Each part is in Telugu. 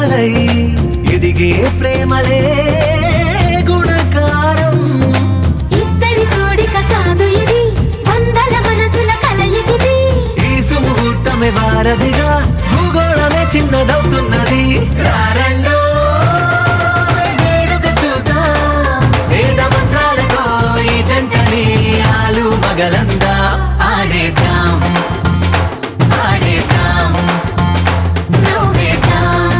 కొమ్మలై ఎదిగే ప్రేమలే గుణకారం. ఇద్దరి కోడిక కాదు ఇది, వందల మనసుల కలయికిది. ఈ సుముహూర్తమే వారధిగా భూగోళమే చిన్నదవుతున్నది. రారండో వేడుక చూద్దాం, వేద మంత్రాలతో ఈ జంటని ఆలు మగలందా ఆడేద్దాం ఆడేద్దాం నవ్వేద్దాం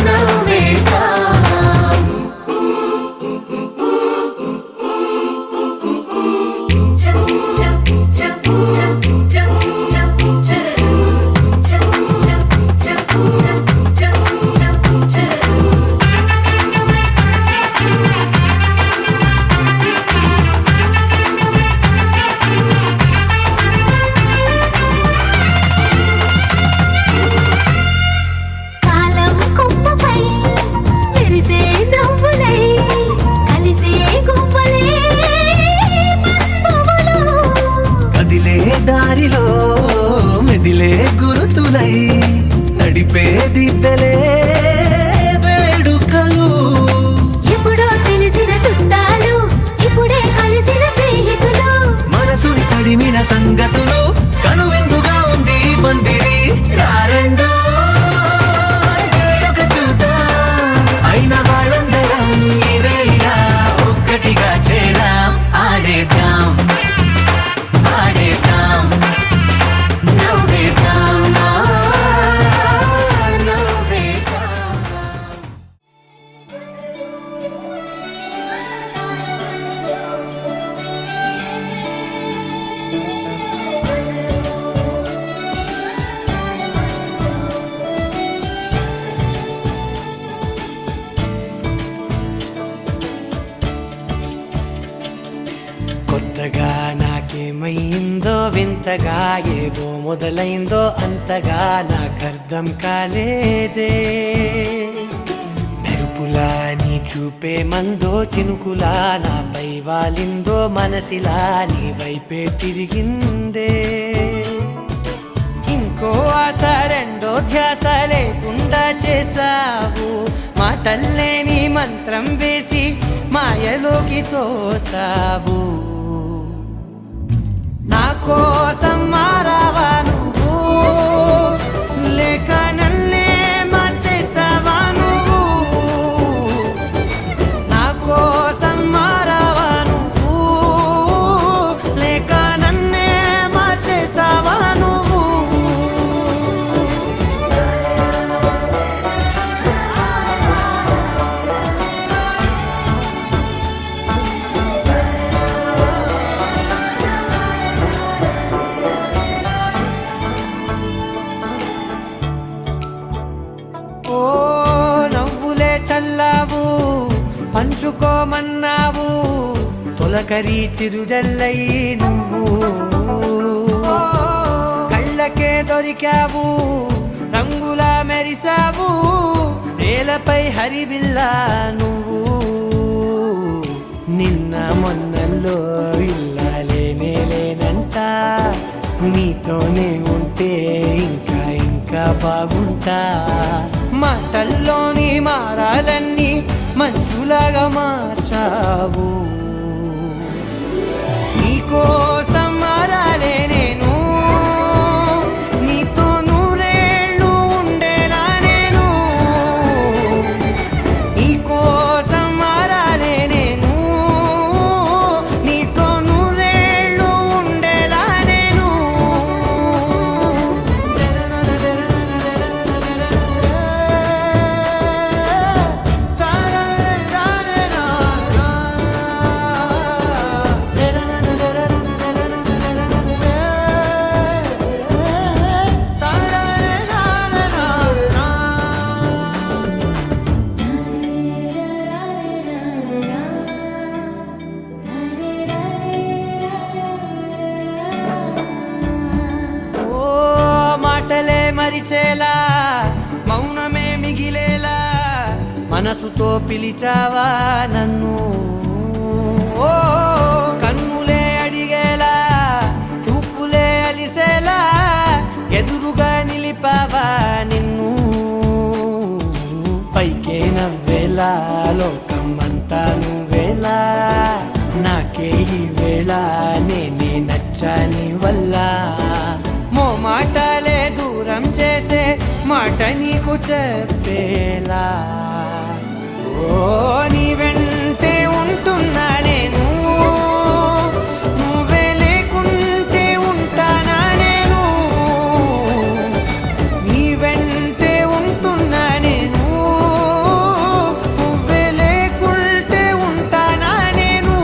నవ్వేద్దాం. కాలం కొమ్మపై మెరిసే నవ్వులై కలిసే గువ్వలే బంధువులు. కదిలే దారిలో మెదిలే గురుతులై నడిపే దిబ్బెలే వేడుకలు. ఎప్పుడో తెలిసిన చుట్టాలు, ఇప్పుడే కలిసిన స్నేహితులు. మనసుని తడిమిన సంగతులు కనువిందుగా ఉంది ఈ పందిరి. రారండో వేడుక చూద్దాం, అయిన వాళ్ళందరం ఈ వేళ ఒక్కటిగా చేరాం. ఆడేద్దాం ఆడేద్దాం నవ్వేద్దాం నవ్వేద్దాం. కొత్తగా నాకేమైందో వింతగా ఏదో మొదలైందో అంతగా నాకర్థం కాలేదే. మెరుపులా నీ చూపే మందో చినుకులా నాపై వాలిందో మనసిలా నీ వైపే తిరిగిందే. ఇంకో ఆశ రెండో ధ్యాస లేకుండా చేసావు, మాటల్లే నీ మంత్రం వేసి మాయలోకి తోసావు. నా కోసం మారావా నువ్వు, లేక నన్నే మార్చేసావా నువ్వు. నా కోసం మారావా నువ్వు, లేక నన్నే మార్చేసావా నువ్వు. ఓ నవ్వులే చల్లావు, పంచుకోమన్నావు, తొలకరి చిరుజల్లై నువ్వు. కళ్ళకే దొరికావు, రంగులా మెరిసావు, నేలపై హరివిల్లా నువ్వు. నిన్న మొన్నల్లో ఇల్లాలేనే లేనంట, నీతోనే ఉంటే ఇంకా ఇంకా బాగుంటా. మాటల్లోని మారాలన్నీ మంచులాగా మార్చావు. నీకోసం మారాలే నేను, నీతో నూరేళ్ళు ఉండేలా నేను. నీకోసం మారాలే నేను, నీతో నూరేళ్ళు ఉండేలా నేను. మరిచేలా మౌనమే మిగిలేలా మనసుతో పిలిచావా నన్ను. ఓ కన్నులే అడిగేలా చూపులే అలిసేలా ఎదురుగా నిలిపావా నిన్ను. వచ్చాని వల్ల మాటలే దూరం చేసే మాట నీకు చెప్పేలా ఓ నీ వెంటే ఉంటున్నా నేను నువ్వే లేకుంటే ఉంటానా నేను నీ వెంటే ఉంటున్నా నేను నువ్వే లేకుంటే ఉంటానా నేను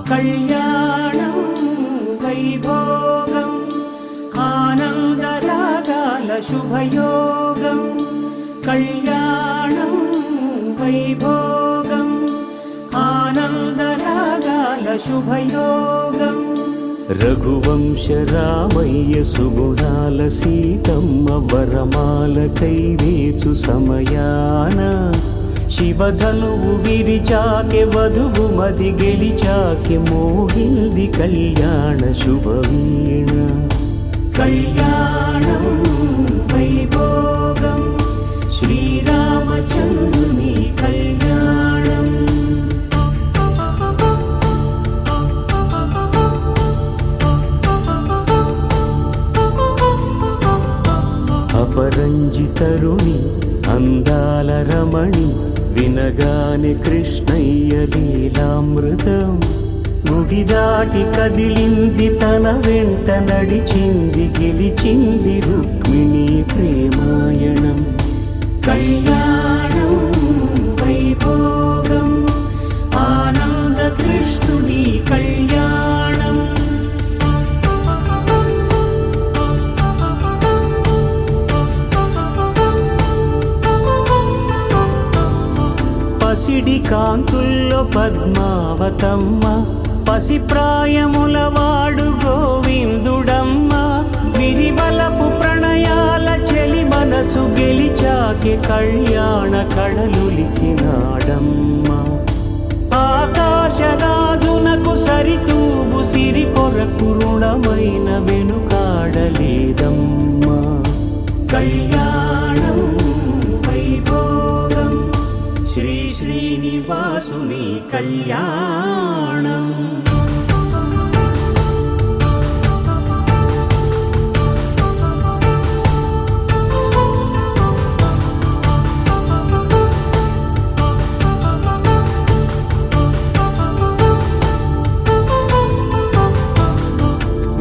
కళ్యాణం వైభోగం ఆనందరాగాల శుభయోగం కళ్యాణం వైభోగం ఆనందరాగాల శుభయోగం రఘువంశ రామయ్య సుగుణాల సీతమ్మ వరమాల కైవేచు సమయాన శివధనువు విరిచాకె వధువు మది గెలిచాకె మోగింది కళ్యాణ శుభవీణ కళ్యాణం వైభోగం శ్రీరామచంద్రుని కళ్యాణం అపరంజి తరుణి అందాల రమణి వినగానే కృష్ణయ్య లీలామృతం గుడి దాటి కదిలింది తన వెంట నడిచింది గెలిచింది రుక్మిణి ప్రేమాయణం కళ్యాణం వైభోగం ఆనంద కృష్ణుని కళ్యాణం పసిడి కాంతుల్లో పద్మావతమ్మ పసిప్రాయముల వాడు గోవిందుడమ్మ విరివలపు ప్రణయాల చెలి మనసు గెలిచాకే కళ్యాణ కళలులికినాడమ్మ ఆకాశరాజునకు సరితూగు సిరి కొరకు రుణమైన వెనుకాడలేదమ్మా కళ్యాణం వైభోగం శ్రీ శ్రీనివాసుని కళ్యాణం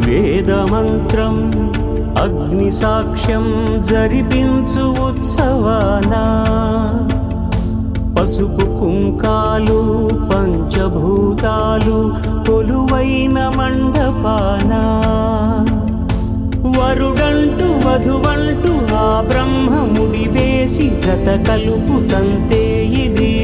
వేదమంత్రం అగ్ని సాక్ష్యం జరిపించు ఉత్సవానా పసుపు కుంకాలు పంచభూతాలు కొలువైన మండపాన వరుడంటూ వధువంటూ ఆ బ్రహ్మముడి వేసి చేసి జత కలుపుతంతే ఇది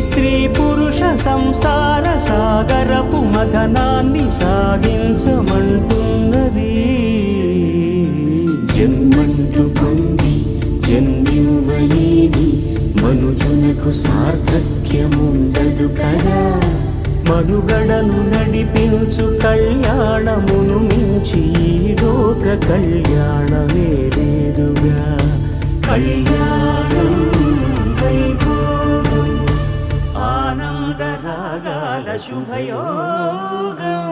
స్త్రీ పురుష సంసార సాగరపు మథనాన్ని సాగించమంటున్నది. జన్మంటూ పొంది జన్మివ్వలేని మనుజునకు సార్థక్యముండదు కదా. మనుగడను నడిపించు కళ్యాణమును మించి ఈ లోక కళ్యాణమే లేదుగా. కళ్యాణం వైభోగం ఆనందరాగాల శుభయోగం.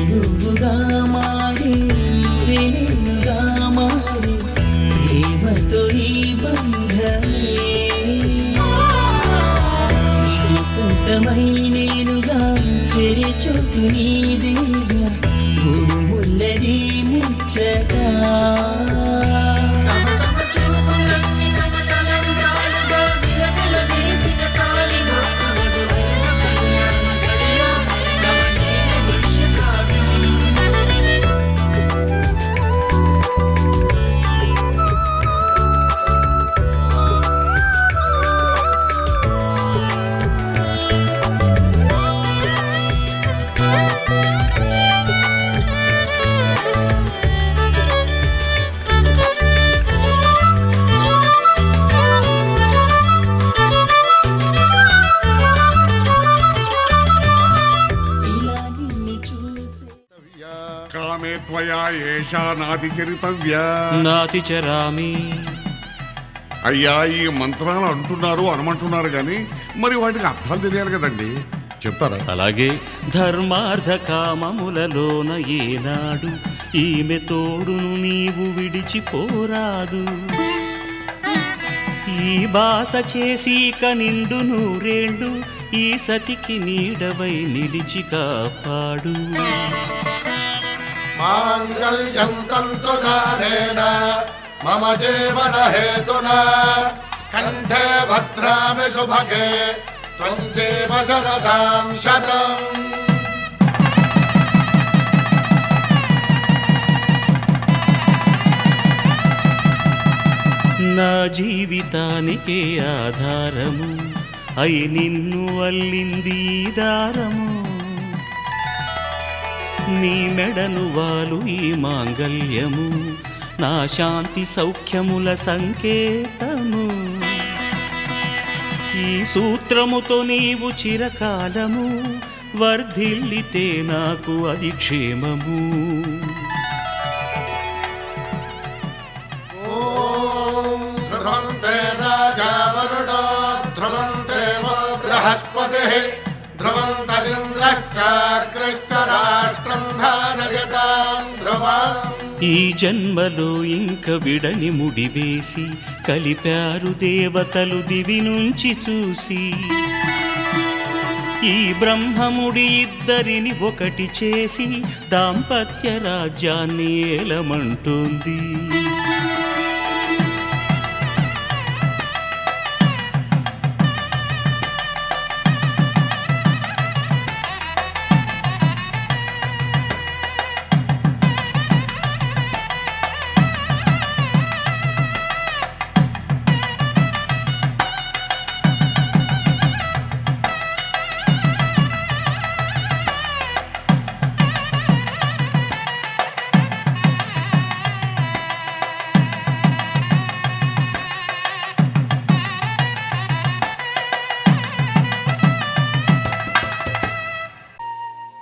నువ్వుగా మారి నువ్వెనుగా మారి ప్రేమతో ఈ బంధమే నీకు సొంతమై నేనుగా చెరి చోటు నీదేగా గురు ముల్లది ముచ్చగా. కామే త్వయా ఏషా నాతి చరితవ్య. నాతి చరామి. అయ్యా ఈ మంత్రాలు అంటున్నారు అనమంటున్నారు కానీ మరి వాటికి అర్థాలు తెలియాలి కదండి, చెప్తారా? అలాగే ధర్మార్థ కామములలోన ఏనాడు ఈమె తోడును నీవు విడిచిపోరాదు. ఈ బాస చేసి నిండు నూరేళ్ళు ఈ సతికి నీడవై నిలిచి కాపాడు. మాంగళ్యం తంతునానేన మమ జీవన హేతునా కంఠే భద్రామి శుభగే త్వం జీవ శరదాం శతం. నా జీవితానికే ఆధారము అయి నిన్ను అల్లింది ఈ దారము. నీ మెడను వాలు ఈ మాంగల్యము నా శాంతి సౌఖ్యముల సంకేతము. ఈ సూత్రముతో నీవు చిరకాలము వర్ధిల్లితే నాకు అది క్షేమము. ఓం ధ్రువంతే రాజా వరుణో ధ్రువంతే బృహస్పతిః ధ్రువంతరింద్రశ్చాగ్రశ్చ రాష్ట్రం ధారయతాం ధ్రువం. ఈ జన్మలో ఇంక విడని ముడివేసి కలిపారు దేవతలు దివి నుంచి చూసి. ఈ బ్రహ్మముడి ఇద్దరిని ఒకటి చేసి దాంపత్య రాజ్యాన్ని ఏలమంటుంది.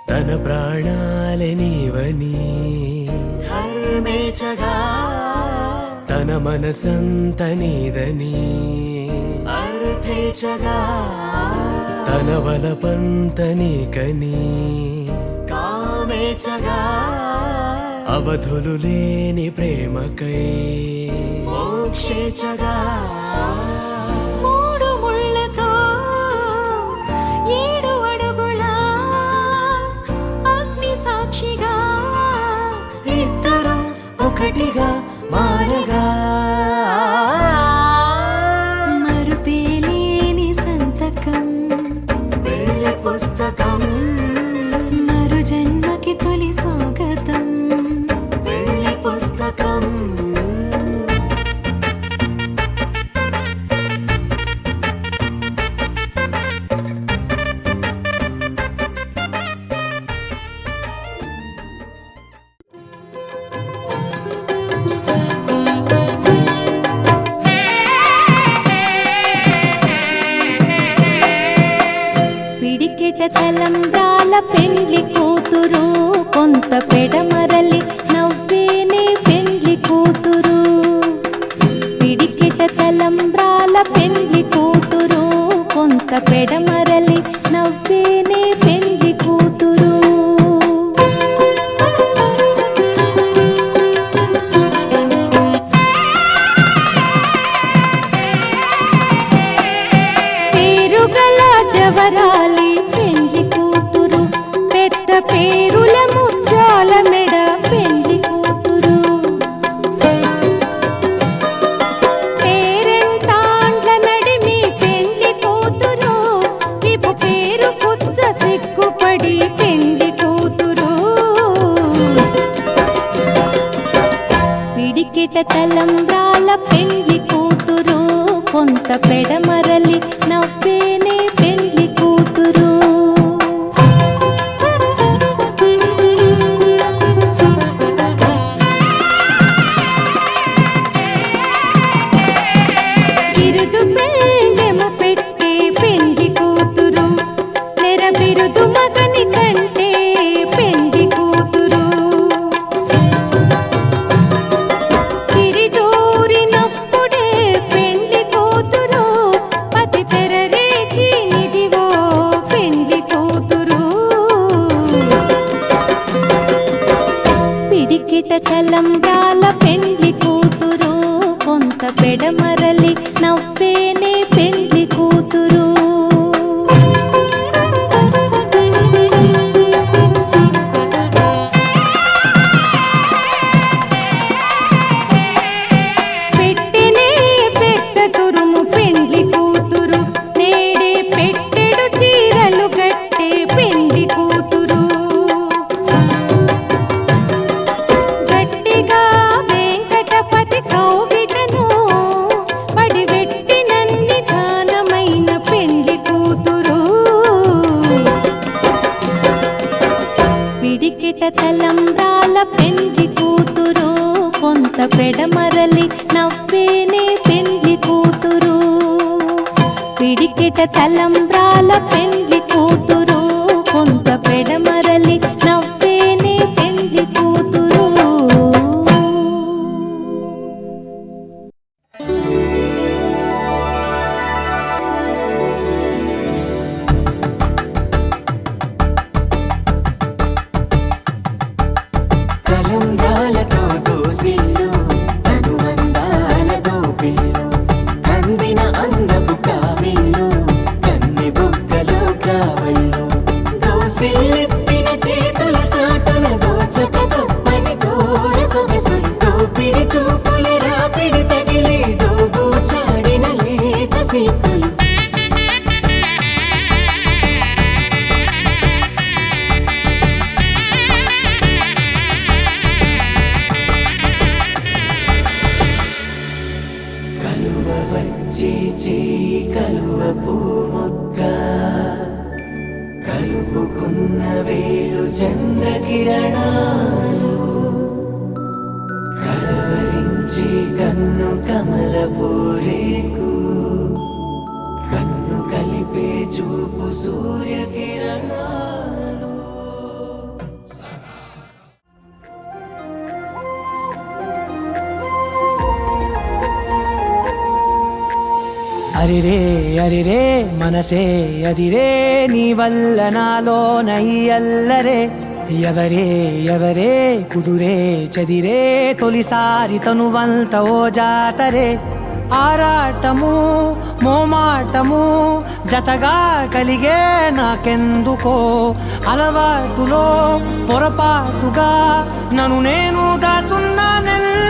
తన ప్రాణాలనివని ధర్మేచగా తన మనసంత నీదని అర్థేచగా తన వలపంత నీకని కామేచగా అవధులు లేని ప్రేమకై మోక్షేచగా మూడు ముళ్ళతో 7 అడుగుల అగ్ని సాక్షిగా ఒకటిగా మారగా మరుపేలేని సంతకం వెళ్ళి పుస్తకం మరు జన్మకి తొలి స్వాగతం వెళ్ళి పుస్తకం పిడికెట తలంబ్రాల పెండ్లి కూతురు కొంత పెడమరలి నవ్వేనే పెండ్లి కూతురు పిడికెట తలంబ్రాల పెండ్లి కూతురు కొంత పెడమరలి నవ్వేనే పెండ్లి కూతురు పేరుగల జవరాలి పెండ్లి కూతురు పెద్ద పేరుల ముత్యాల మెడ పెండ్లి కూతురు పేరెంటాండ్ల నడిమి పెండ్లి కూతురు విపు పేరు పుచ్చ సిగ్గుపడి పెండ్లి కూతురు పిడికెట తలంబ్రాల పెండ్లి కూతురు కొంత పెడమరలి నవ్వేనే పెండ్లి కూతురు బిరుదు పెండెము పెట్టే పెండ్లి కూతురు నెర బిరుదు మగని కంటే పెండ్లి కూతురు సిరిదూరినప్పుడే పెండ్లి కూతురు పతి పెరరేచి నిదివో పెండ్లి కూతురు పిడికిట తలంబ్రాల పెండ్లి కూతురు కొంత పెడమరలి నవ్వేనే పెండ్లి కూతురు పెట్టెనే పెద్ద తురుము పెండ్లి కూతురు నేడే పెట్టెడు చీరలు గట్టే పెండ్లి కూతురు గట్టిగా వెంకటపతి కౌగిటను పడివెట్టినన్ని దానమైన పెండ్లి కూతురు పిడికిట తలంబ్రాల పెండ్లి కూతురు కొంత పెడమరలి నవ్వేనే పెండ్లి కూతురు పిడికిట తలంబ్రాల పెండ్లి కూతురు కొంత పెడమరలి నవ్వేనే పెండ్లి కూతురు తలంబ్రాలతో దోసిల్లు అనుబంధాలతో పిల్లు కందిన అందపు కావిళ్ళు కన్నె బుగ్గలో గ్రావళ్ళు దోసిల్లెత్తిన చేతుల చాటున దోచక తప్పని దూర సొగసులు దోపిడి చూపుల రాపిడి తగిలి దోబూచాడిన లేత సీపులు కలువ వచ్చే చేయి కలువ పూ మొక్క కలుపుకున్న వేలు చంద్రకిరణాలు కలవరించే కన్ను కమల పూరేకు కన్ను కలిపే చూపు సూర్యకిరణాలు అరిరే అరిరే మనసే అదిరే నీ వల్ల నాలో నయ్యల్లరే ఎవరే ఎవరే కుదురే చదిరే తొలిసారి తనువంత ఓ జాతరే ఆరాటము మోమాటము జతగా కలిగే నాకెందుకో అలవాటులో పొరపాటుగా నన్ను నేను దాచున్నానెల్ల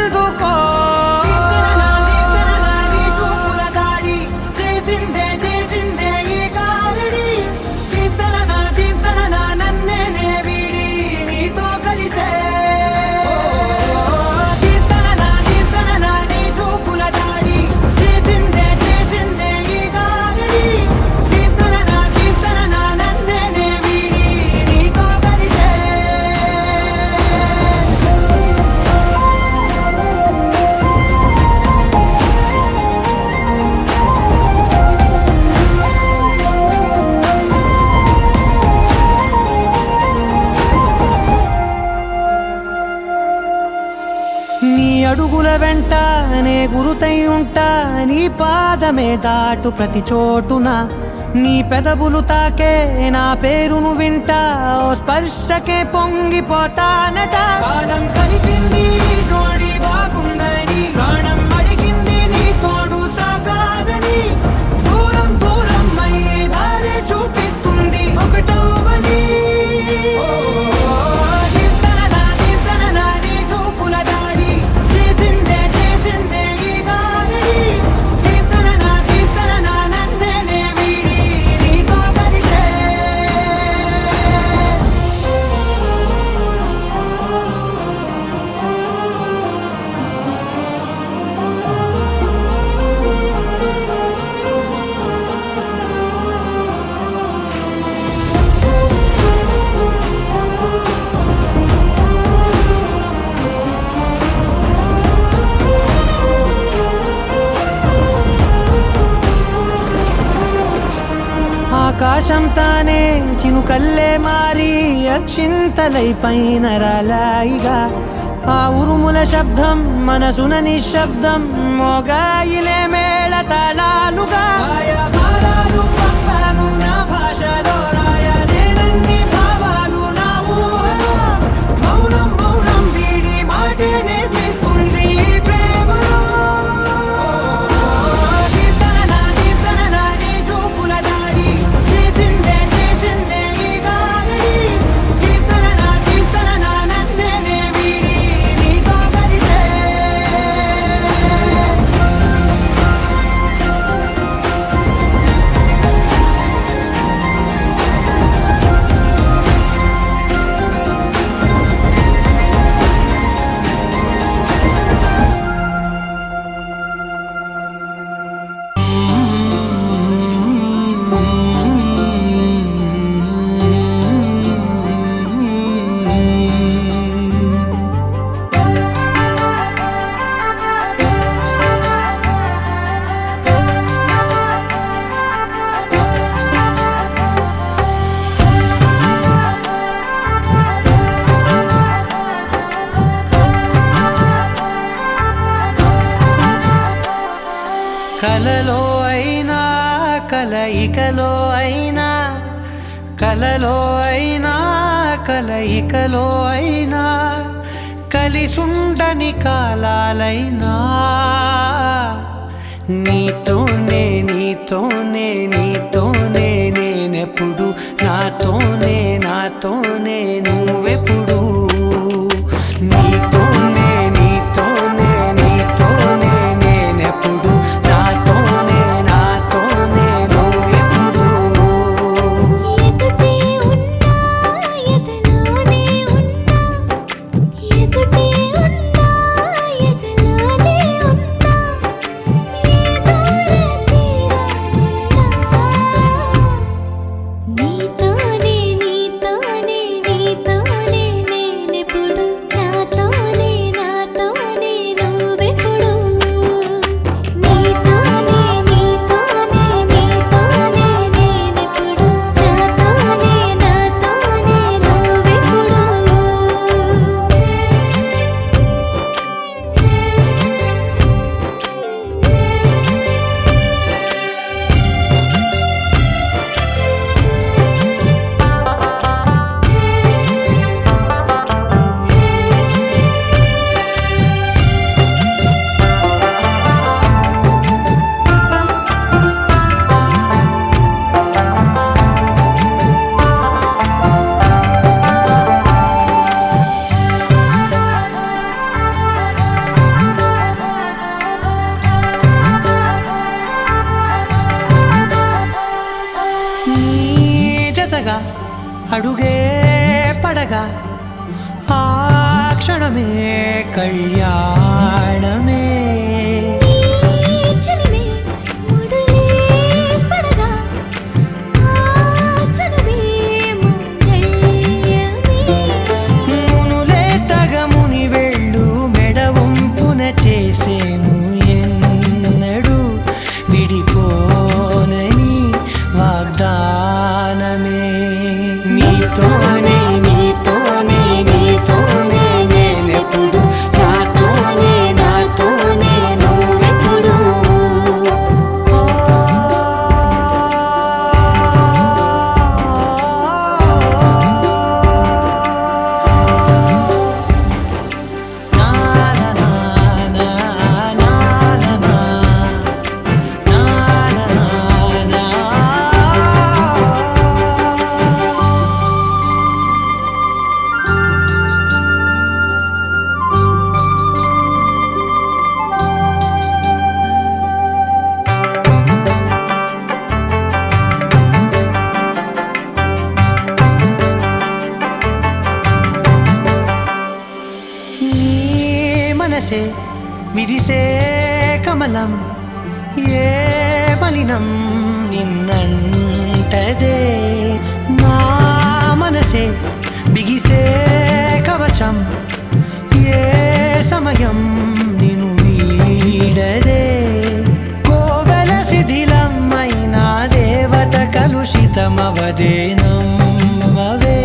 నీ అడుగుల వెంట నే గురుతై ఉంటా, నీ పాదమే దాటు ప్రతి చోటున, నీ పెదవులు తాకే నా పేరును వింటా, ఓ స్పర్శకే పొంగిపోతానట. కాలం కలిపింది జోడి బాగుందని, ప్రాణం అడిగింది నీ తోడు సాగాలని, దూరం దూరం అయ్యే దారి చూపిస్తుంది ఒకటవని. ఆకాశం తానే చినుకల్లే మారి అక్షింతలై పైన రాలాయిగా, ఆ ఉరుముల శబ్దం మనసున నిశ్శబ్దం మోగాయిలే మేళ తాళాలుగా. నా భాషలో రాయలేనన్ని భావాలు నా ఊహలో, మౌనం మౌనం వీడి మాటేనే తీస్తుంది ప్రేమలో. కలలో అయినా కలయికలో అయినా, కలలో అయినా కలయికలో అయినా, కలిసుండని కాలాలైనా, నీతోనే నీతోనే నీతోనే నేనెప్పుడు, నాతోనే నాతోనే నువ్వెప్పుడు. నీతోనే నీతోనే నీతోనే నేనెప్పుడు, నాతోనే నాతోనే నువ్వెప్పుడు. ఎదుటే ఉన్నా ఎదలోనే ఉన్నా, ఎదుటే ఉన్నా ఎదలోనే ఉన్నా, ఏ దూర తీరానున్నా, నీతోనే నీతోనే నీతోనే నేనెప్పుడు, నాతోనే నాతోనే నువ్వెప్పుడు. నీతోనే నీతోనే నీతోనే నేనెప్పుడు, నాతోనే నాతోనే నువ్వెప్పుడు. నీ జతగా అడుగే పడగా, ఆ క్షణమే కళ్యాణమే. నీ చలిమే ముడులే పడగా, ఆ చనువే మంగళ్యమే. మునులే తగముని వెళ్ళు మెడవంపున చేసేను ఎన్నడు, విడిపోనని వాగ్దానమే. నీతోనే నీతోనే నీతోనే నేనెప్పుడు, నాతోనే మనసే విరిసే కమలం ఏ మలినం నిన్నంటదే నా మనసే బిగిసే కవచం ఏ సమయం నిన్ను వీడదే కోవెల శిథిలమైన దేవత కలుషితమవదే నమ్మవే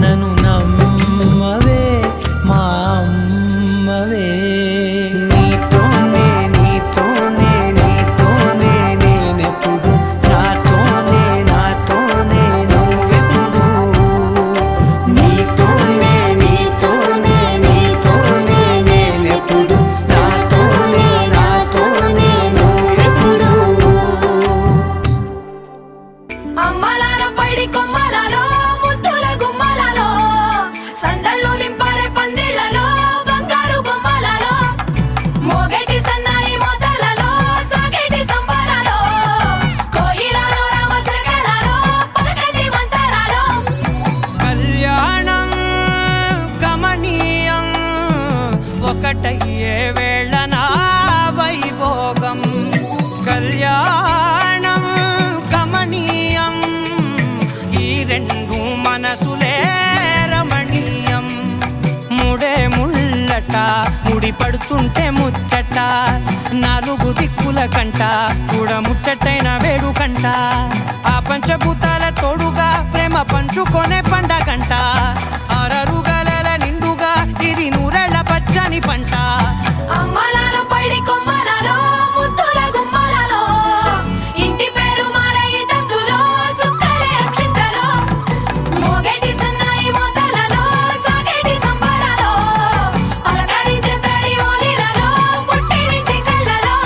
నన్ను నమ్మవే మా అమ్మవే నీతోనే నీతోనే నీతోనే నేనెప్పుడు నాతోనే నాతోనే నువ్వెప్పుడు నీతోనే నీతోనే నీతోనే నేనెప్పుడు నాతోనే నాతోనే నువ్వెప్పుడు అమ్మలాలో పడి కొమ్మలలో ముద్దుల గుమ్మలలో సందళ్ళు నింపారే పందిళ్లలో బంగారు బొమ్మలలో మోగేటి సన్నాయి మోతలలో సాగేటి సంబరాలో కోయిలలో రామసగలలో పలకటి మంతరాలో కళ్యాణం గమనీయం ఒకటయ్యే వేళ నా వైభోగం కళ్యాణం గమనీయం ఈ రెండు మనసులే రమణీయం ముడే ముళ్ళట ముడి పడుతుంటే ముచ్చట నాలుగు దిక్కుల కంట చూడ ముచ్చటైన వేడుకంట ఆ పంచభూతాల తోడుగా ప్రేమ పంచుకొనే పండగంట ఆరరుగల నిండుగా ఇది నూరెళ్ళ పచ్చని పంట అమ్మలాలో పడి కొమ్మలలో ముద్దుల గుమ్మలలో ఇంటి పేరు మారయి తందులో చుక్కలే అక్షింతలో మోగేటి సన్నాయి మోతలలో సాగేటి సంబరాలో అలకరించే తడి ఓలిలలో పుట్టినింటి కళ్ళలో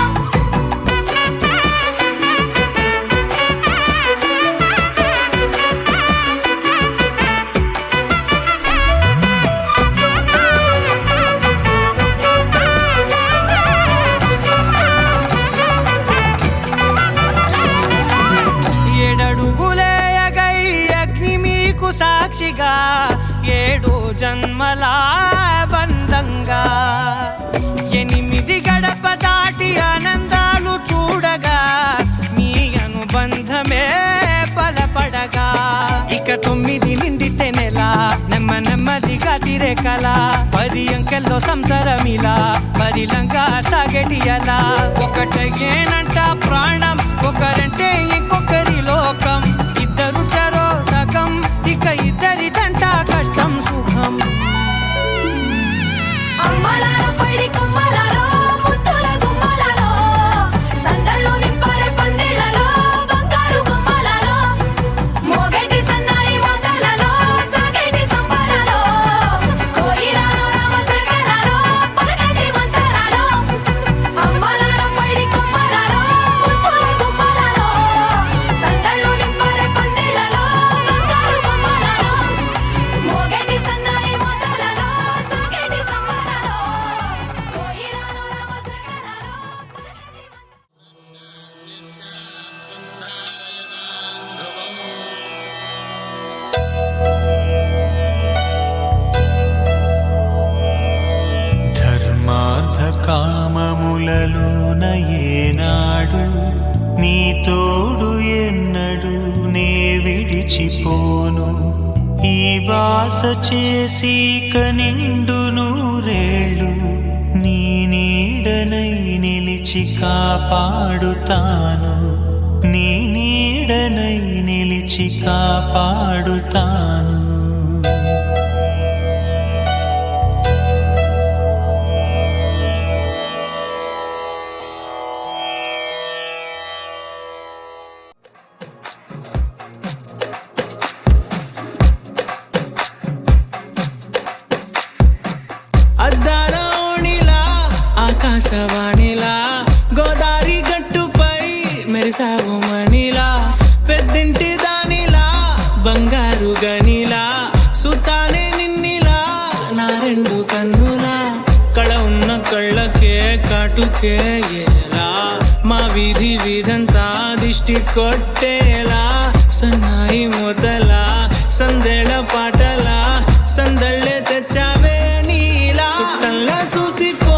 ఏడడుగులేయగై అగ్ని మీకు సాక్షిగా ఏడు జన్మల బంధంగా 8 గడప దాటి ఆనందాలు చూడగా మీ అనుబంధమే బలపడగా ఇక 9 నిండితే నెల నెమ్మదిగా తిరే కల 10 అంకెల్లో సంసారమిలా పరిలంగా సాగేటి అలా ఒకటేనంట ప్రాణం ఒకరంటే ఇంకొకరి లోకం ఇద్దరు చరో సగం ఇక ఇద్దరిదంట కష్టం సుఖం అమ్మలాలో పడి కొమ్మలలో ముద్దుల గుమ్మలలో సందళ్ళు నింపారే పందిళ్లలో బంగారు బొమ్మలలో మోగేటి సన్నాయి మోతలలో సాగేటి సంబరాలో కోయిలలో రామసగలలో పలకటి మంతరాలో అమ్మలాలో పడి కొమ్మలలో ముద్దుల గుమ్మలలో సందళ్ళు నింపారే పందిళ్లలో బంగారు బొమ్మలలో మోగేటి సన్నాయి మోతలలో సాగేటి సంబరాలో కోయిలలో రామసగలలో పలకటి ధర్మార్థ కామములలోన ఏనాడు నీ తోడు ఎన్నడు నే విడిచిపోను ఈ వాస చేసి నిండు నూరేళ్ళు నీ నీడనై నిలిచి కాపాడుతాను నీ నీడనై నిలిచి కాపాడుతాను అద్దాల ఓణిలా ఆకాశవాణిలా గోదారి గట్టుపై మెరిసావు మణిలా పెద్దింటి దానిలా బంగారు గనిలా సుతానే నిన్నిలా నా రెండు కన్నులా కళ ఉన్న కళ్ళకే కాటుకే ఎలా మా వీధి వీధంతా దిష్టి కొట్టేలా సన్నాయి మొదలా సందేళ పాటలా సందళ్ళే తెచ్చావే నీలా చుట్టంలా చూసిపో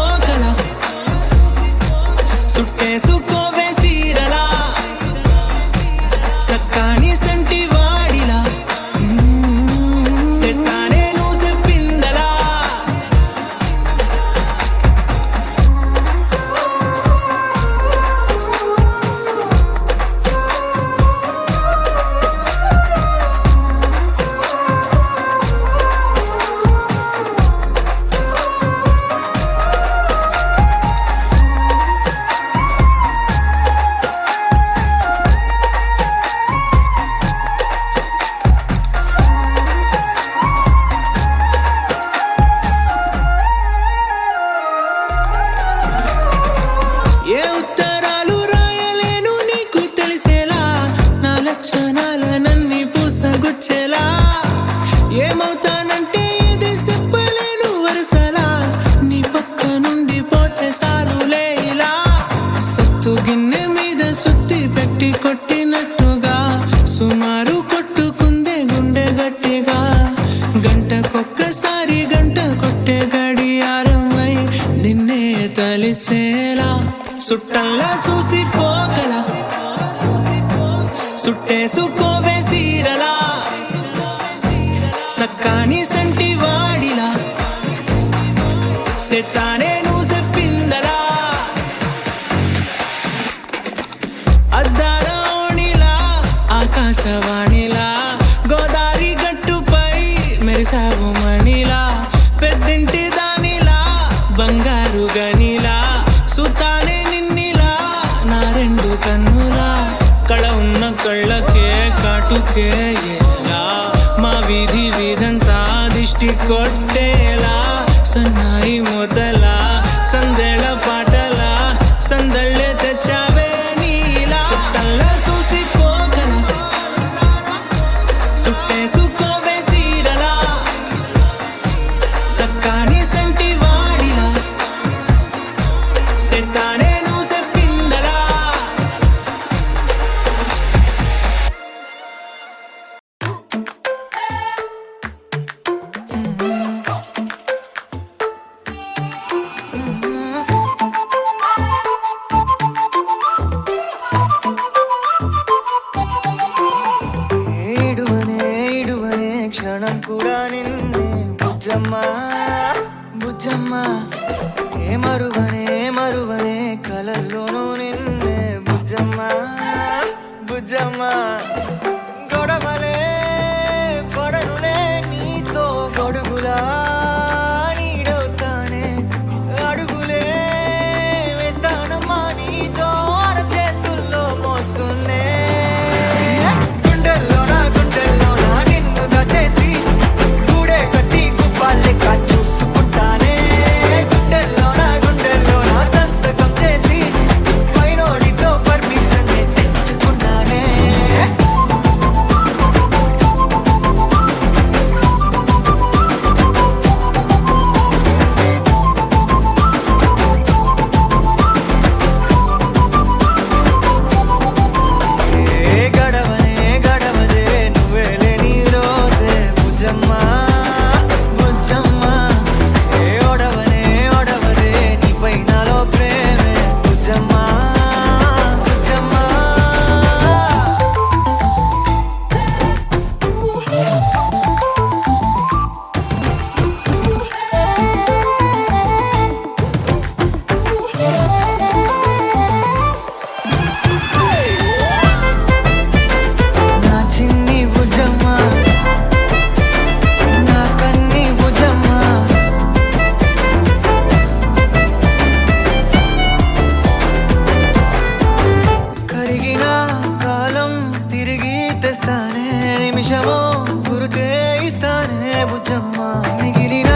తలిసేలా సుట్టల్లా చూసిపోగల సుట్టేసుకోవే సీరలా సక్కాని సంటి వాడిలా సెత్తానే నువ్వు చెప్పిందలా అద్దాల ఓణిలా ఆకాశవాణిలా గోదారి గట్టుపై మెరిసావు మణిలా పెద్దింటి దానిలా బంగారు గనిలా సుతానే నిన్నిలా నా రెండు కన్నులా కళ ఉన్న కళ్ళకే కాటుకే ఎలా మా వీధి వీధంతా దిష్టి కొట్టేలా సన్నాయి మొదల సందెళ పాటల సందళ్ళే తెచ్చావే నీలా చుట్టల్లా చూసిపోగల సుట్టేసుకోవే సీరలా సక్కాని సంటి వాడిలా సెత్తానే నువ్వు చెప్పిందలా ఇడువనే క్షణం కూడా నిన్నే బుజ్జమ్మ బుజ్జమ్మ ఏ మరువనే కలల్లోనూ నిన్నే బుజ్జమ్మ బుజ్జమ్మ గొడవలే పడనులే నీతో గొడుగులా నీడవుతానే అడుగులే వేస్తానమ్మా నీతో అరచేతుల్లో మోస్తున్నే గుండెల్లోనా నిన్ను దాచేసి గూడే కట్టి గుప్పాలెక్క చూసుకుంటానే గుండెల్లోనా సంతకం చేసి పైనోడితో పర్మిషన్ తెచ్చుకున్నానే గడవదే నువ్వే లేని రోజే బుజ్జమ్మ బుజ్జమ్మ ఏ ఒడవదే నీపై నాలో ప్రేమే బుజ్జమ్మ బుజ్జమ్మ నా చిన్ని బుజ్జమ్మ నా కన్ని బుజ్జమ్మ కరిగిన కాలం తిరిగి తెస్తానే నిమిషమో గురుతే ఇస్తానే బుజ్జమ్మ మిగిలిన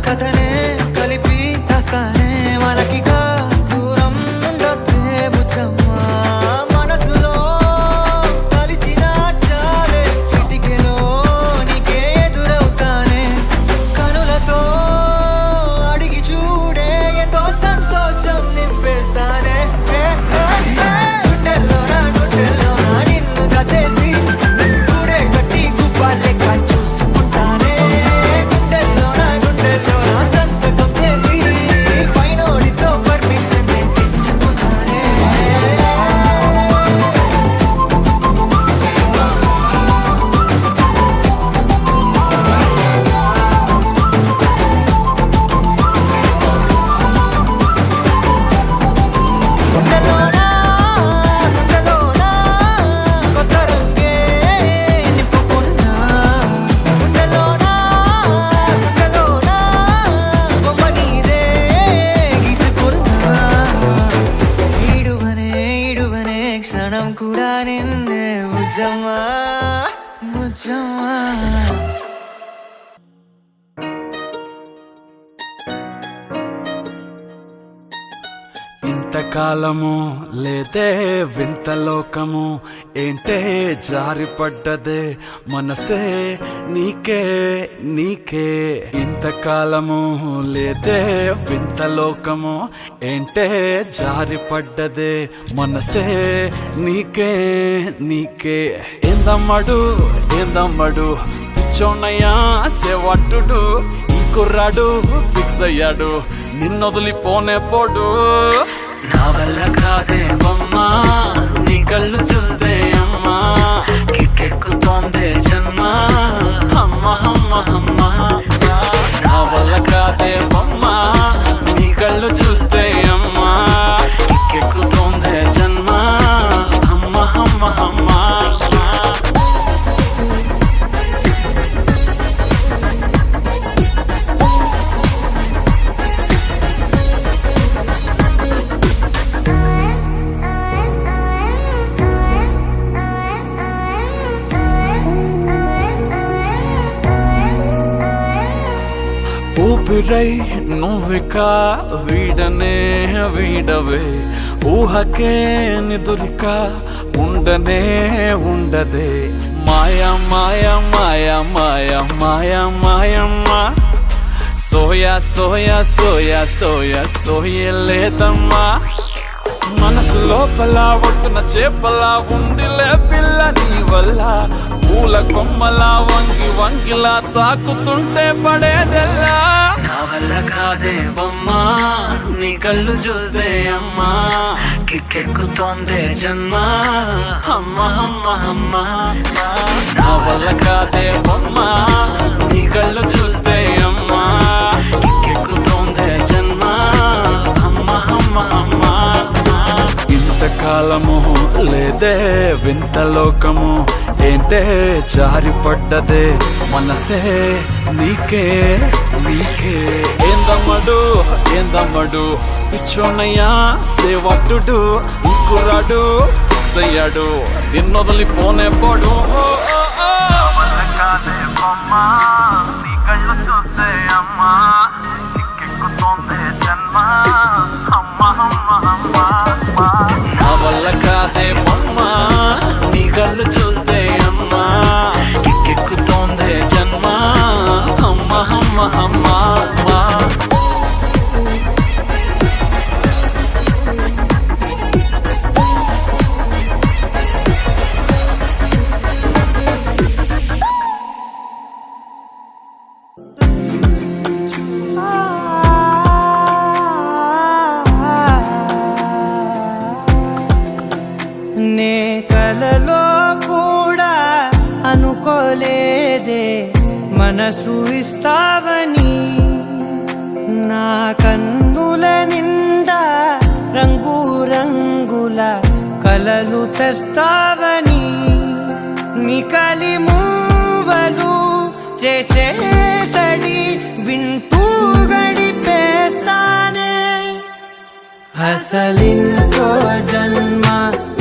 కథనే కలిపి తెస్తానే మనకిగా దూరం ఉండొద్దే బుజ్జమ్మ మనసులో తలిచిన చాలే చిటికెలో నీకే ఎదురవుతానే కనులతో అడిగి చూడే ఎంతో సంతోషం నింపేస్తానే గుండెల్లోనా నిన్ను దాచేసి గూడే కట్టి గుప్పాలెక్క చూసుకుంటానే గుండెల్లోనా సంతకం చేసి పైనోడితో పర్మిషన్ తెచ్చుకున్నానే గుండెల్లోనా కొత్త రంగే నింపుకున్నా గుండెల్లోనా బొమ్మ నీదే గీసుకున్నా ఇడువనే క్షణం కూడా నిన్నే బుజ్జమ్మ బుజ్జమ్మ ఇంతకాలము లేదే వింత లోకము ఏంటే జారిపడ్డదే మనసే నీకే నీకే ఇంతకాలము లేదే వింత లోకము ఏంటే జారిపడ్డదే మనసే నీకే నీకే ఏందమ్మడు పిచ్చోన్నయ్యా సేవట్టుడు ఈ కుర్రాడు ఫిక్స్ అయ్యాడు నిన్నొదిలిపోనే పోడు. నా వల్ల కాదే బొమ్మా, నీ కళ్ళు చూస్తే అమ్మా కిక్కెక్కుతోందే జన్మ. అమ్మ అమ్మ అమ్మ, నా వల్ల కాదే బొమ్మా, నీ కళ్ళు చూస్తే అమ్మా కిక్కెక్కుతోందే జన్మ. అమ్మ అమ్మ అమ్మ. ఊపిరై నువ్విక వీడనే వీడవే, ఊహకే నిదురిక ఉండనే ఉండదే. మాయా మాయా మాయా మాయా మాయా మాయమ్మ, సోయా సోయా సోయా సోయా సోయలేదమ్మా. మనసు లోపల ఒట్టున చేపలా ఉందిలే పిల్ల నీ వల్ల. పూల కొమ్మలా వంగి వంగిలా తాకుతుంటే పడేదెల్లా. నా వల్ల కాదే బొమ్మా, నీ కళ్ళు చూస్తే అమ్మా కిక్కెక్కుతోందే జన్మ. అమ్మ అమ్మ అమ్మ, నా వల్ల కాదే బొమ్మా, నీ కళ్ళు చూస్తే అమ్మా కిక్కెక్కుతోందే జన్మ. అమ్మ అమ్మ అమ్మ. ఇంతకాలము లేదే వింత లోకము, ఏంటే జారిపడ్డదే మనసే నీకే నీకే. ఏందమ్మడు ఏందమ్మడు పిచ్చోనయ్యా సేవట్టుడు, ఇంకురాడు సయ్యాడు నిన్నొదిలిపోనే పోడు. నీ కళ్ళు చూస్తే అమ్మా కిక్కెక్కుతోందే జన్మ. అమ్మ అమ్మ అమ్మ, నా వల్ల కాదే బొమ్మ, నీ కళ్ళు చూస్తే అమ్మా కిక్కెక్కుతోందే జన్మ. అమ్మ అమ్మ అమ్మ. నే కలలో కూడా అనుకోలేదే మనసు ఇస్తావని. నా కన్నుల నిండా రంగు రంగుల కలలు తెస్తావని. నికలి మూవలు చేసేసడి వింటూ గడిపేస్తానే. అసలింకో జన్మ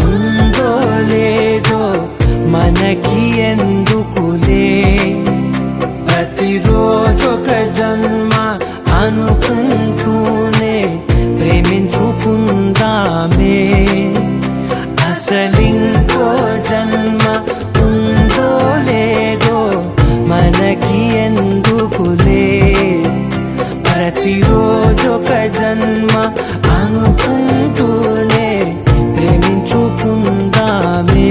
ఉందో లేదో మనకి ఎందుకులే, ప్రతిరోజొక జన్మ అనుకుంటూనే ప్రేమించుకుందామే. అసలింకో జన్మ ఉందో లేదో మనకి ఎందుకులే, ప్రతిరోజొక జన్మ అనుకుంటూనే ప్రేమించుకుందామే.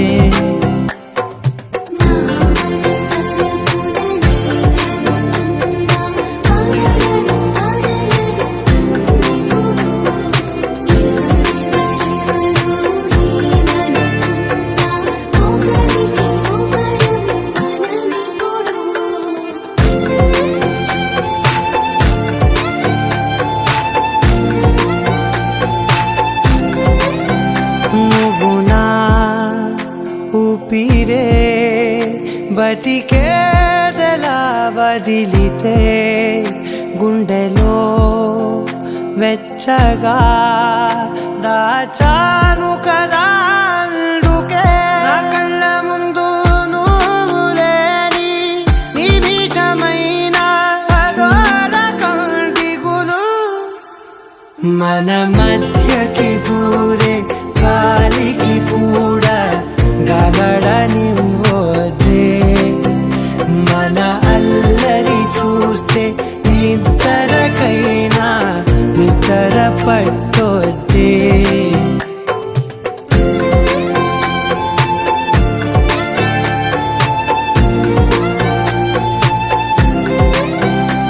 ఊపిరే బతికేదలా వదిలితే, గుండెలో వెచ్చగా దాచాను కదా అందుకే. నా కళ్ళ ముందు నువ్వు లేని నిమిషమైన అఘోర కంటిగులు, మన మధ్యకి దూరే గాలికి కూడా గగడనివ్వదే. మన అల్లరి చూస్తే నిద్రకైనా నిద్ర పట్టొద్దే.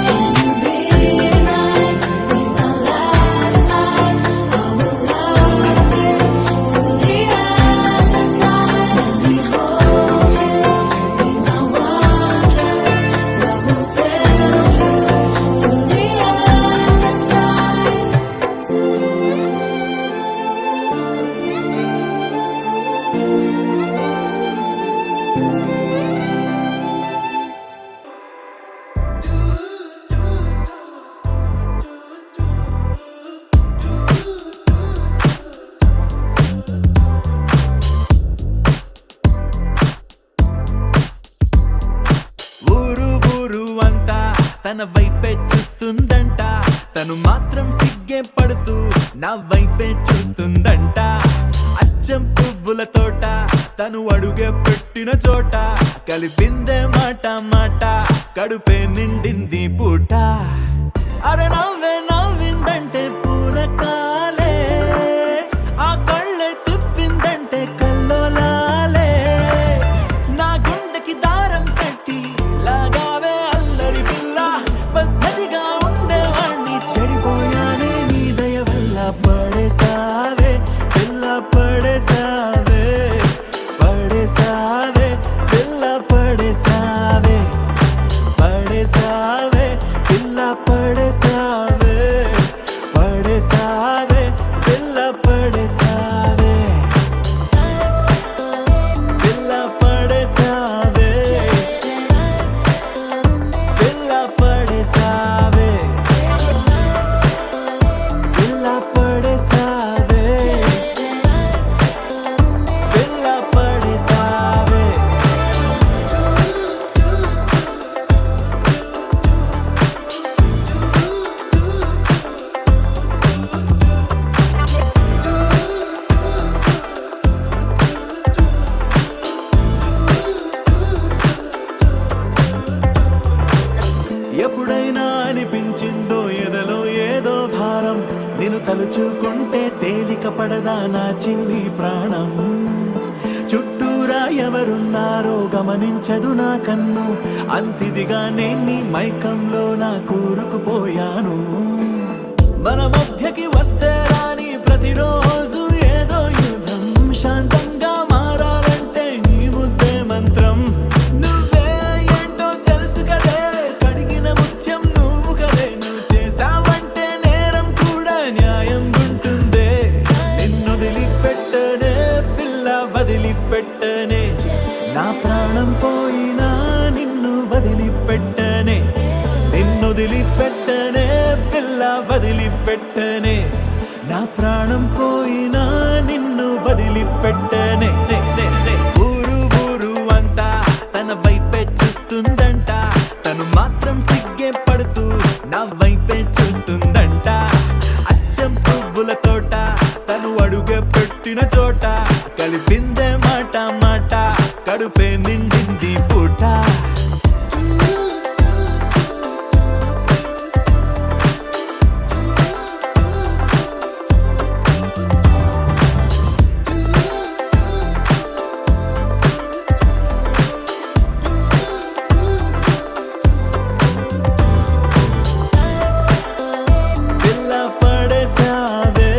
Can you be my నా వైపే చూస్తుందంట అచ్చం పువ్వుల తోట తను అడుగే పెట్టిన చోట కలిపిందే మాట మాట కడుపే నిండింది పూట అరే నవ్వే నవ్విందంటే పూనకాలే ఆ కళ్ళే తిప్పిందంటే కల్లోలాలే నా గుండెకి దారం కట్టి లాగావే అల్లరి పిల్ల పద్ధతిగా ఉండేవాణ్ణి చెడిపోయానే నీ దయ వల్ల పడేసావే పిల్ల పడేసావే పడేసావే పిల్ల పడేసావే పడేసావే పిల్ల పడేసావే పడేసావే పిల్ల పడేసావే పిల్ల పడేసావే పిల్ల పడేసావే పిల్ల పడేసావే పిల్ల పడేసావే ఎప్పుడైనా అనిపించిందో ఎదలో ఏదో భారం నేను తలుచుకుంటే తేలిక పడదా నా చిన్ని ప్రాణం చుట్టూరా ఎవరున్నారో గమనించదు నా కన్ను అంతిదిగా నేను మైకంలో నా కూరుకుపోయాను మన మధ్యకి వస్తే రాని ప్రతిరోజు ఏదో యుద్ధం శాంతంగా మారాలంటే నీ ముద్దే మంత్రం నువ్వే ఏంటో తెలుసు కదే కడిగిన ముత్యం నువ్వు కదే నువ్వు చేసావంటే నేరం కూడా న్యాయం ఉంటుందే నిన్ను వదిలిపెట్టనే పిల్ల వదిలిపెట్టనే నా ప్రాణం పోయినా నిన్ను వదిలిపెట్టనే నిన్ను వదిలిపెట్టనే పిల్ల వదిలిపెట్టనే నా ప్రాణం పోయినా నిన్ను వదిలిపెట్టనే ఊరు ఊరు అంతా తన వైపే చూస్తుందంట తను మాత్రం సిగ్గే పడుతూ నా వైపే చూస్తుందంట అచ్చం పువ్వుల తోట తను అడుగే పెట్టిన చోట కలిపిందే మాట మాట కడుపే నిండింది పూట పిల్ల పడేసావే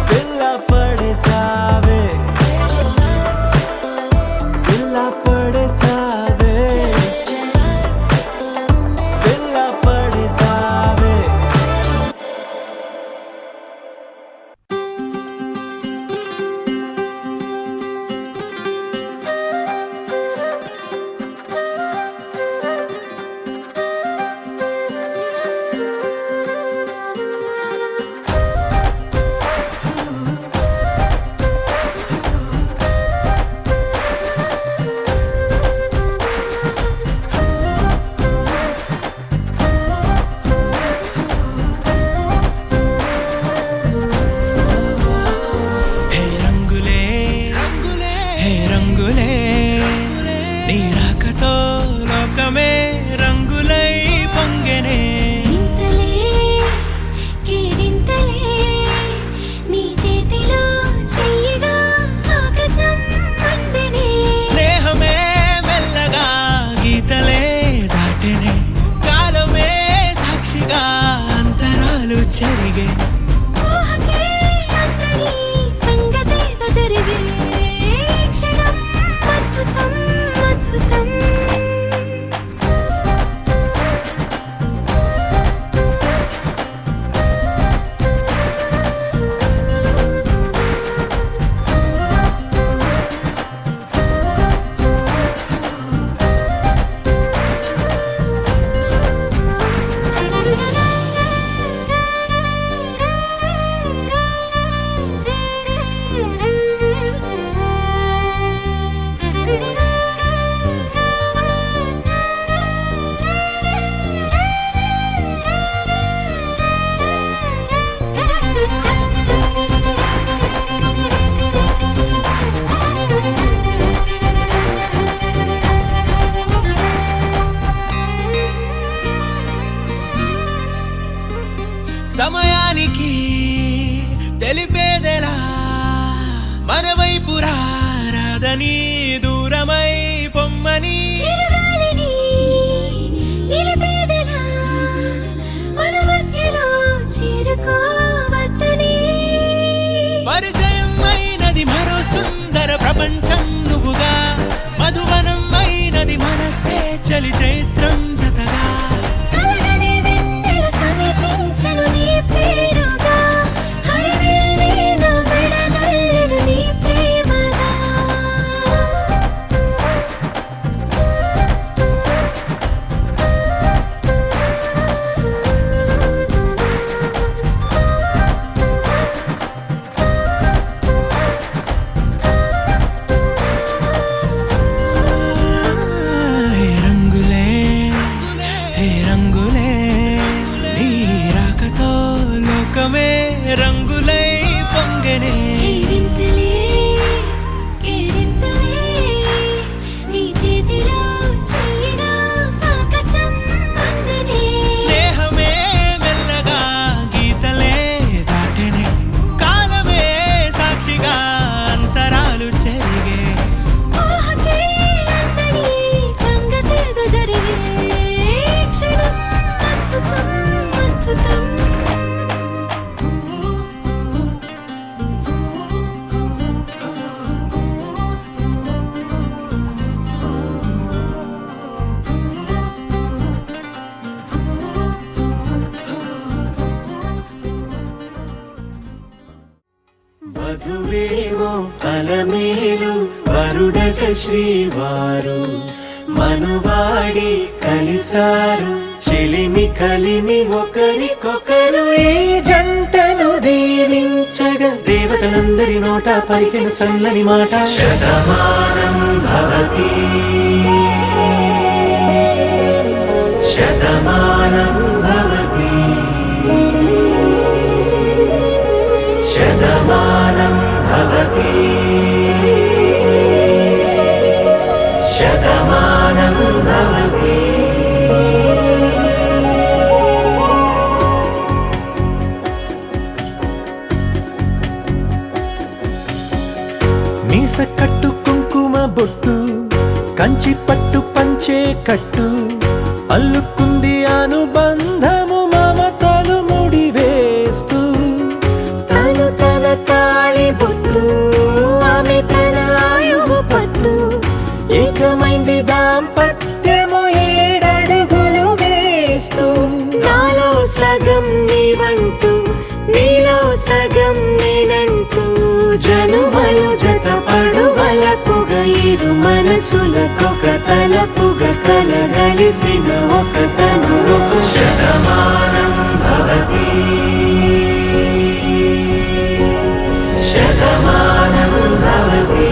పిల్ల పడేసావే పిల్ల పడేసావే పిల్ల పడేసావే హే రంగులే హే రంగులే నీ రాకతో లోకమే రంగులై పొంగెనే ఇంతలే కేరింతలే నీ చేతిలో చెయ్యగా ఆకాశం అందెనే స్నేహమే మెల్లగా గీతలే దాటెనే కాలమే సాక్షిగా అంతరాలు చెరిగే ఊహకే అంతని సంగతేదో జరిగే ఈ క్షణం అద్భుతం అద్భుతం సమయానికి తెలిపేదెలా మన వైపు రాదని దూరమై పొమ్మని చిరుగాలిని నిలిపేదెలా మన మధ్యలో చేరుకోవద్దని పరిచయం అయినది మరో సుందర ప్రపంచం నువ్వుగా మధువనం అయినది మనసే చలి చైత్రం జతగా కలగని వెన్నెల సమీపించను నీ పేరుగా హరివెల్లి నా మెడదల్లెను నీ ప్రేమగా హే రంగులే హే రంగులే నీ రాకతో లోకమే రంగులై పొంగనే కేరింతలే కేరింతలే నీ చేతిలో చెయ్యిగా ఆకాశం అందనే స్నేహమే మెల్లగా గీతలే దాటెనే కాలమే సాక్షిగా అంతరాలు చెరిగే ఊహకే అందని సంగతేదో జరిగే క్షణం అద్భుతం అద్భుతం వధువేమో అలమేలు వరుడట శ్రీవారు మనువాడి కలిసారు చెలిమి కలిమి ఒకరికొకరు ఈ జంటను దీవించగా దేవతలందరి నోట పలికెను చల్లని మాట శతమానం భవతి శతమానం భవతి శతమానం భవతి శతమానం భవతి మీస కట్టు కుంకుమ బొట్టు కంచి పట్టు పంచే కట్టు అల్లుకుంది అనుబంధము మమతలు ముడివేస్తూ తను తన తాళి బొట్టు ఆమె తన ఆయువు పట్టు ఏకమైంది దాంపత్యము ఏడడుగులు వేస్తూ నాలో సగం నీవంటూ నీలో సగం నేనంటూ జనుమలు జతపడు వలపుగ ఇరు మనసులకొక తలపుగ కలగలిసిన ఒక తను శతమానం భవతి శతమానం భవతి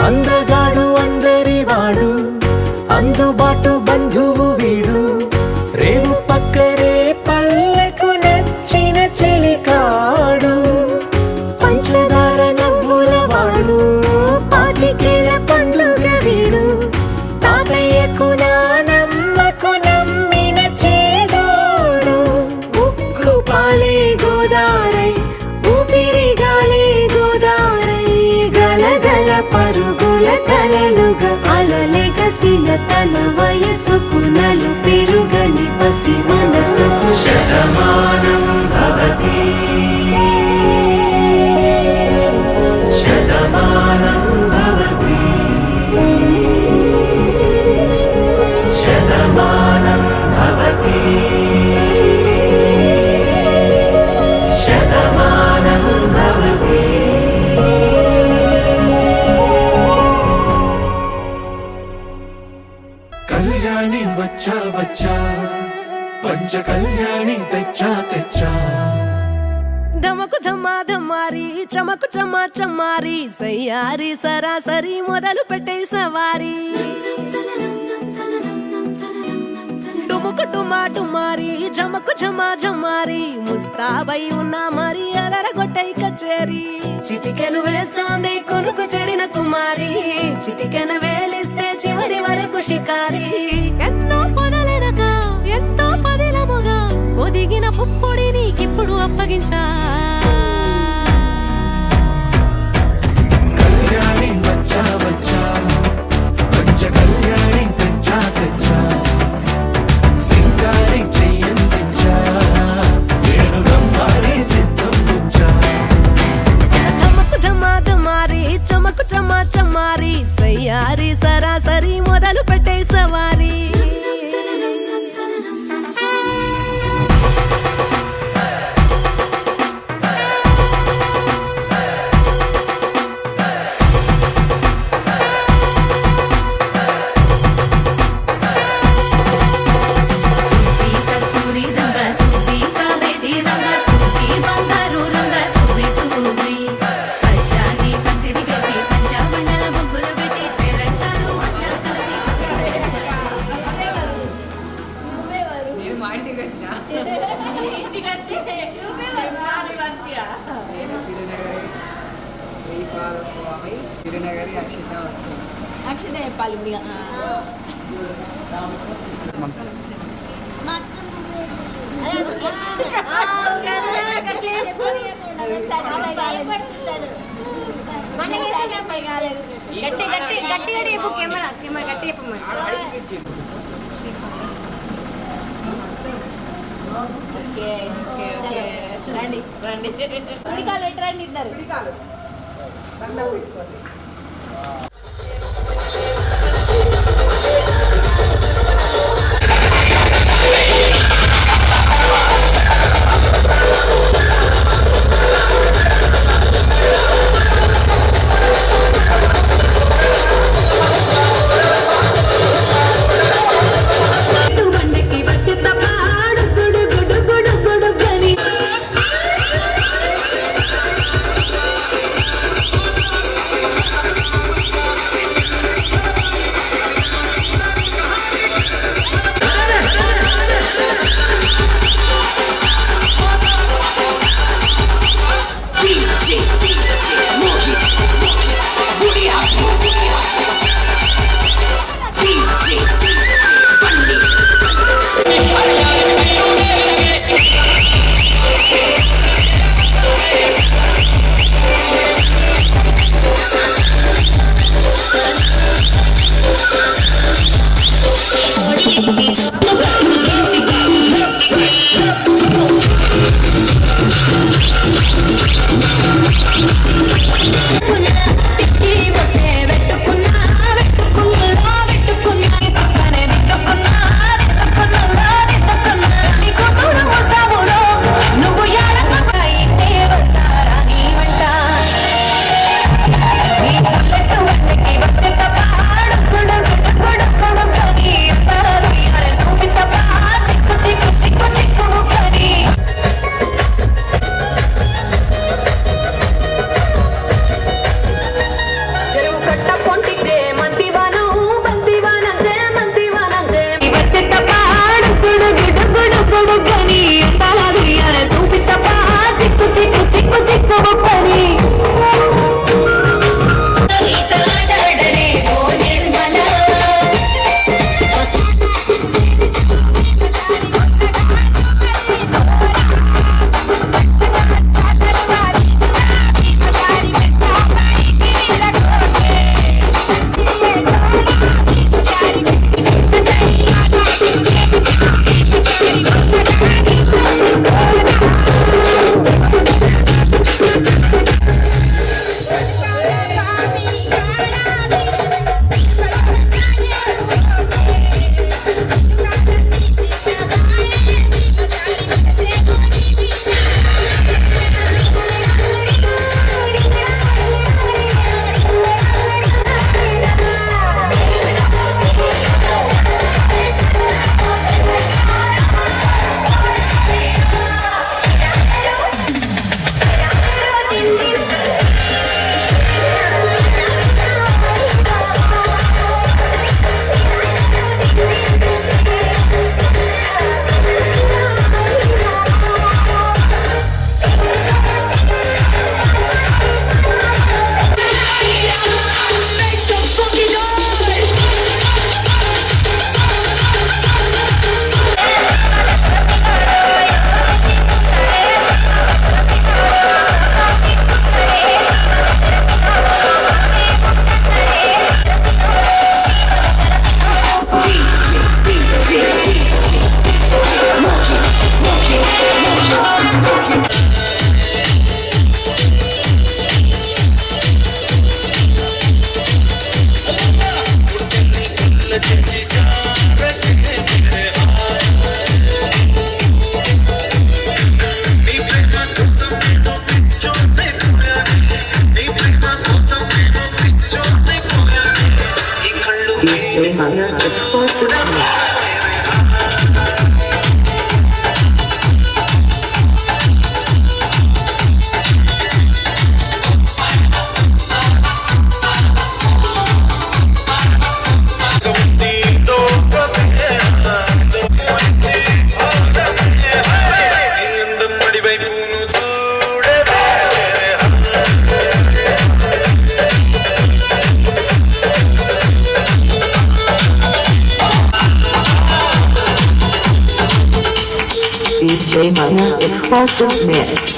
అందగాడు అందరి వాడు అందుబాటు బంధువు వీడు రేవు పక్కరే పల్లెకు నచ్చిన చెలికాడు పంచదార నవ్వుల వాడు పాతికేల పండుగ వీడు తాతయ్యకు నానమ్మకు నమ్మిన చేదోడు ఉక్కు పాలే గోదారై ఊపిరిగాలే గోదారై గలగల పరుగుల కలలుగా అలలెగసిన తన వయసుకు నలు పెరుగని పసి మనసుకు శతమానం భవతి శతమానం భవతి శతమానం భవతి శతమానం భవతి కళ్యాణి వచ్చా వచ్చా పంచ కళ్యాణి తెచ్చా తెచ్చా ధమకు ధమ్మా ధమ్మారి చమకు చమ్మా చమ్మారి సయ్యారి సరాసరి మొదలు పెట్టే సవారీ డుముకు డుమా డుమారి జమకు ఝమా ఝమారి ముస్తాబై ఉన్నా మరి అలరగొట్టై కచేరి చిటికెను వేస్తోంది కొనుకు చెడిన కుమారి చిటికెను వేలిస్తే చివరి వరకు షికారి ఎన్నో పొదలెనక ఎంతో పదిలముగా ఒదిగిన పుప్పొడి నీకిప్పుడు అప్పగించా కళ్యాణి వచ్చా వచ్చా పంచ కళ్యాణి తెచ్చా తెచ్చా సింగారి చెయ్యందించా ఏనుగమ్మారి సిద్ధందించా ధమకు ధమ్మా ధమారి చమకు చమ్మా చమ్మారి సయ్యారి సరాసరి మొదలు పెట్టే సవారీ శ్రీపాదస్వామి తిరునగరి అక్షిత వచ్చాం అక్షత చెప్పాలి ఇప్పుడు గట్టిగా రేపు కెమెరా గట్టి చెప్పమని రండి రండి కుడికాలు ఎటు రండి ఇద్దరు దండం పెట్టుకోండి DJ Maya Explosive Mix.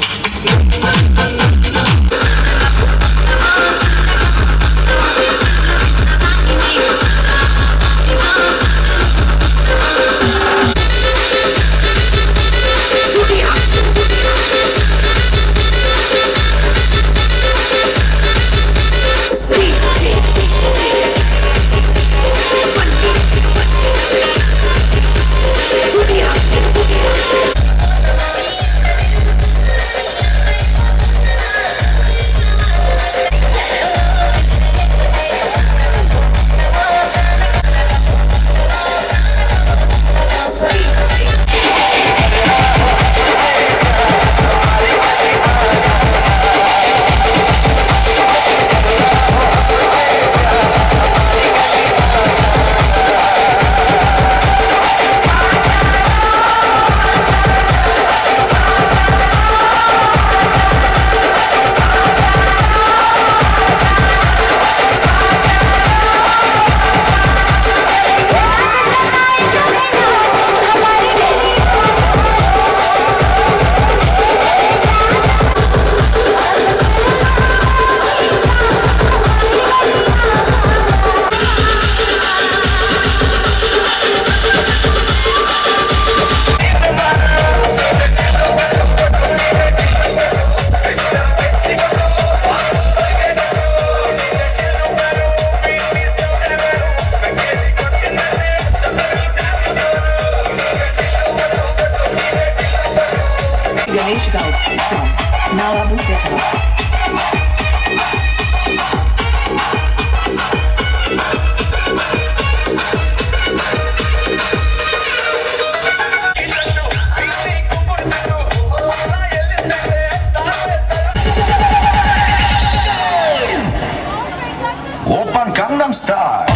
Open Gangnam Style.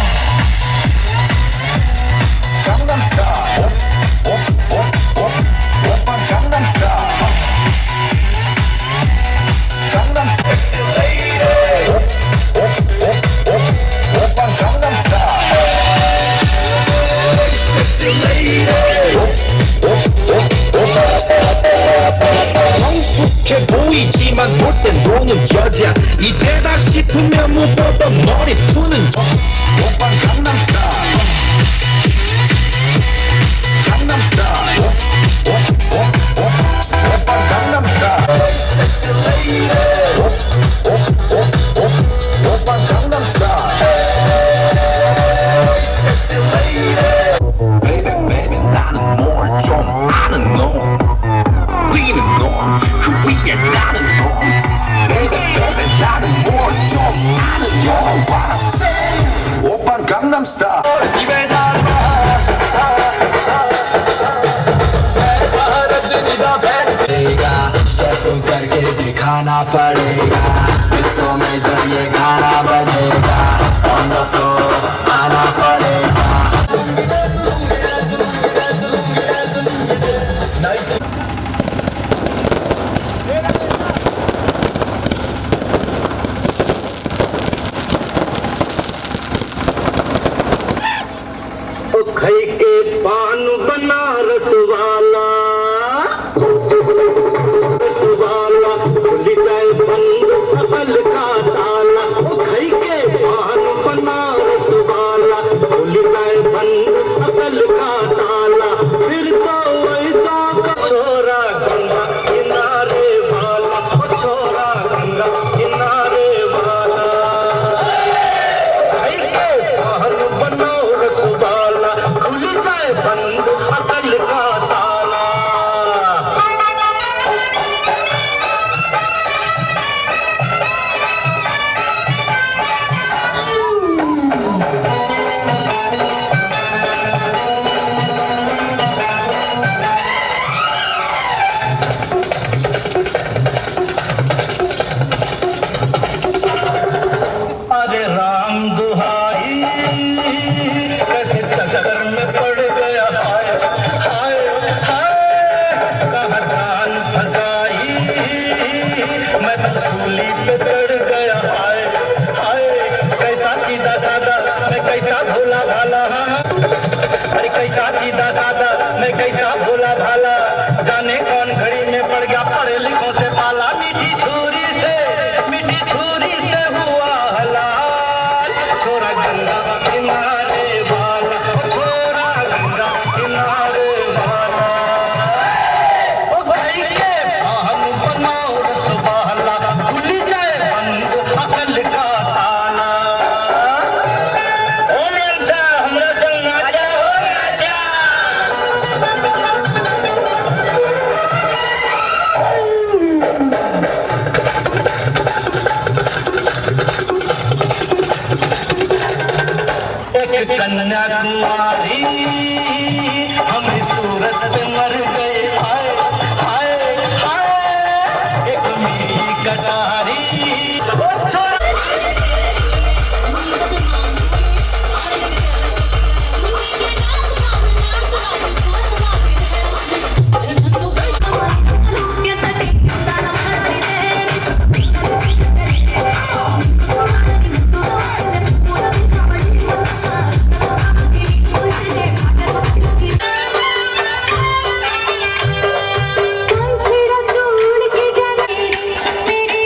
Gangnam Style. Open Gangnam Style. Gangnam Sexy Lady. Open Gangnam Style. Sexy Lady. 성숙해 보이지만 볼 땐 노는 여자 이때다 싶으면 묻어도 머리 푸는 오빤 강남 스타일. 강남 스타일. 오빤 강남 스타일. 섹시 레이디. 오빤 강남 스타일. 섹시 레이디. Baby baby 나는 뭘 좀 아는 놈. 우리는 놈. 그 위에 나는 놈. Baby baby 나는 뭘 좀 아는 놈. What I'm saying. 오빤 강남 스타일. 집에 잘 봐. Step करके दिखाना पड़ेगा इसको मैं जब ये गाना बजेगा ऑन द फ्लोर आना पड़ेगा खई के पान बनारस वाला खुली जाए बंद हल का ताला खई के पान बनारस वाला मीठी छुरी से हुआ हलाल छोरा गंगा किनारे वाला छोरा गंगा किनारे वाला ओ भाई के बहन बनाओ रस वाला खुल जाए बंद अकल का ताला ओ राजा हमरा संग नाचा हो राजा एक कन्याकुमारी हमें सूरत पे मर गए हाय हाय हाय एक मेरी कटारी मेरी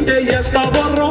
చేస్తావో